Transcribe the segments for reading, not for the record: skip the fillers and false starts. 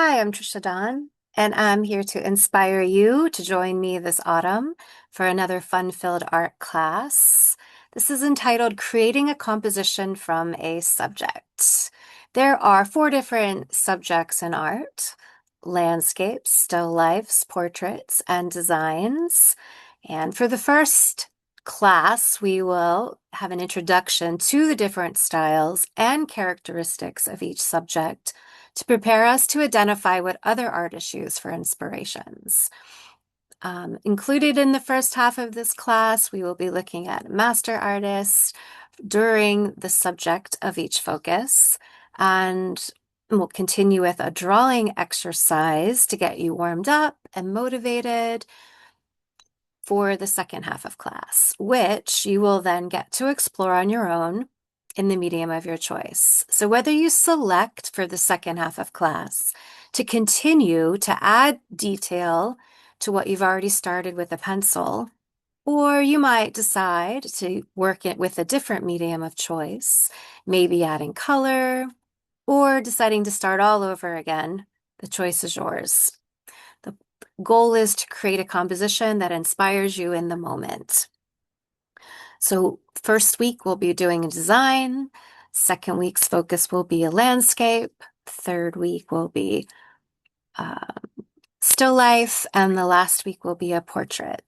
Hi, I'm Trisha Dawn, and I'm here to inspire you to join me this autumn for another fun-filled art class. This is entitled Creating a Composition from a Subject. There are four different subjects in art: landscapes, still lifes, portraits, and designs. And for the first class, we will have an introduction to the different styles and characteristics of each subject to prepare us to identify what other artists use for inspirations. Included in the first half of this class, we will be looking at master artists during the subject of each focus, and we'll continue with a drawing exercise to get you warmed up and motivated for the second half of class, which you will then get to explore on your own in the medium of your choice. So whether you select for the second half of class to continue to add detail to what you've already started with a pencil, or you might decide to work it with a different medium of choice, maybe adding color or deciding to start all over again, the choice is yours. The goal is to create a composition that inspires you in the moment. So first week we'll be doing a design. Second week's focus will be a landscape. Third week will be uh, still life. And the last week will be a portrait.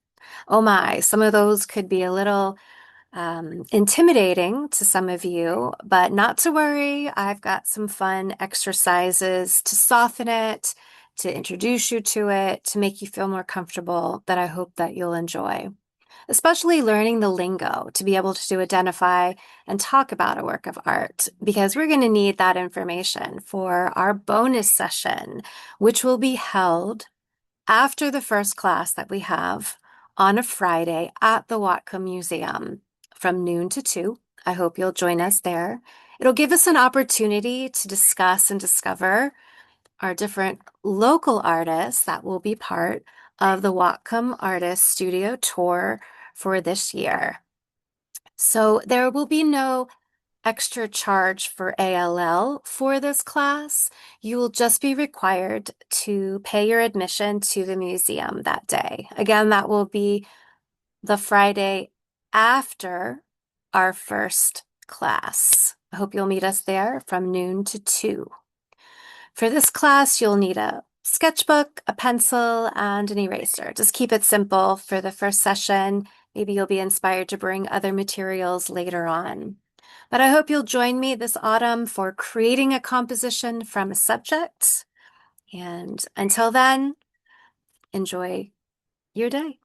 Oh my, some of those could be a little intimidating to some of you, but not to worry. I've got some fun exercises to soften it, to introduce you to it, to make you feel more comfortable that I hope that you'll enjoy. Especially learning the lingo to be able to identify and talk about a work of art, because we're going to need that information for our bonus session, which will be held after the first class that we have on a Friday at the Watcom Museum from noon to 2. I hope you'll join us there. It'll give us an opportunity to discuss and discover our different local artists that will be part of the Watcom Artist Studio Tour for this year. So there will be no extra charge for ALL for this class. You will just be required to pay your admission to the museum that day. Again, that will be the Friday after our first class. I hope you'll meet us there from noon to 2. For this class, you'll need a sketchbook, a pencil, and an eraser. Just keep it simple for the first session. Maybe you'll be inspired to bring other materials later on. But I hope you'll join me this autumn for creating a composition from a subject. And until then, enjoy your day.